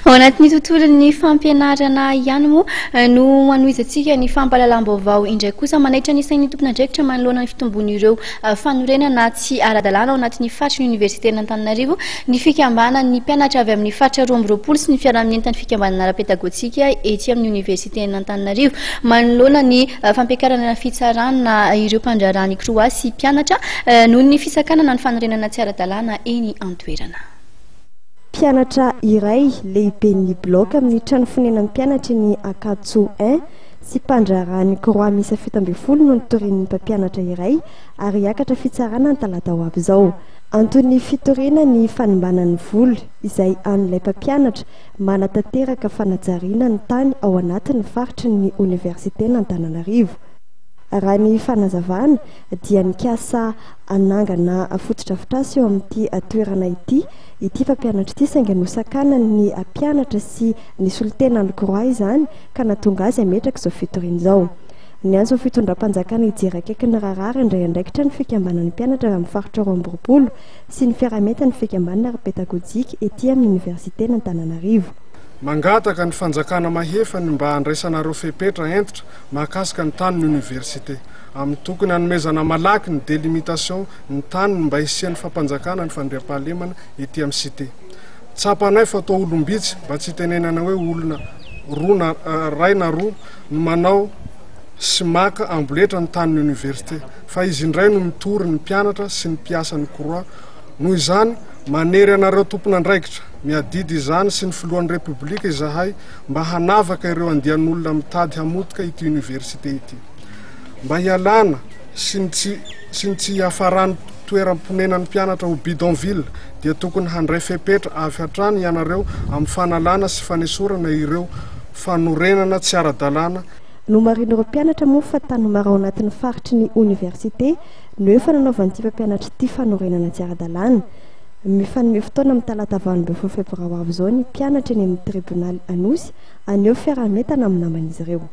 Ao anatin'ny tontolon'ny fampianarana ihany moa no anoizantsika ny fampahalalam-baovao indray kosa manaitra ny sain'ny tompon'andraikitra manoloana ny fitombon'ireo fanorenana tsy ara-dalàna ao anatin'ny faritry ny oniversiten' Antananarivo ny fikambanan'ny mpianatra avy amin'ny faritra 12 sy ny fiaraminentany fikambanana ara-pedagojika ety amin'ny oniversiten' Antananarivo manoloana ny fampiakarana fitsarana ireo mpandrarany kroa sy mpianatra noho ny fisakanana ny fanorenana tsy ara-dalàna eny an-toerana. Mpianatra iray lehiben'ny bloc amin'ny trano fonenan'ny mpianatra ny Akatso 1 sy mpandrarany kroa misa 70 no nitorian'ny mpampianatra iray ary akatra fitsarana ny talata ho avy izao. Antony fitoriana ny fanombanan'ny vola izay an'ilay mpampianatra manatanteraka fanajariana ny tany ao anatin'ny faritry ny oniversiten' Antananarivo. Raha ny fanazavana dia nikasa anangana fotodrafitrasa eo amin'ity toerana ity mpampianatra ity saingy nosakana ny mpianatra sy ny solitenan'ny kroa izany ka natonga azy ametraka izao fitoriana izao. Ny anso fitondram-panjakana hijery akaiky ny rarary indraikindraikitra ny fikambanan'ny mpianatra amin'ny faritra 12 sy ny fiarametany fikambanana ara-pedagojika ety amin'ny oniversiten' Antananarivo. Mangataka ny fanjakana mahefany mba handraisanareo fepetra entitra mahakasika ny tany ny oniversite amin'ny tokony hanomezana malaky ny delimitation ny tany mba hisian'ny fampanjakana ny fandriam-pahalemana ety amin'ny cité. Tsapanay fa atao olombitsy mba tsy tenenana hoe olona ray na roa no manao sy maka amboletra ny tany ny oniversite fa izy indray no mitory ny mpianatra sy ny mpiasan'ny kroa noho izany manery anareo tompon'andraikitra miadidy izany sy ny filohan'ny repoblika izahay mba hanavaka ireo andian'olona mitady hamotika ity oniversite ity mba hialana sy ny tsy hafarany toeram-ponenan'ny mpianatra ho bidonville dia tokony handray fepetra avy hatrany ianareo amin'ny fanalana sy fanesorana ireo fanorenana tsy ara-dalàna. No marin'ireo mpianatra moa fa tanomara ao anatin'ny faritry ny oniversite no efa nanaovan'ity mpampianatra ity fanorenana tsy ara-dalàna. Mifanome fotoana amin'ny talata 22 febroary avy izao ny mpianatra eny amin'ny tribunal Anosy aneo fiarahametana amin'ny naman'izy ireo.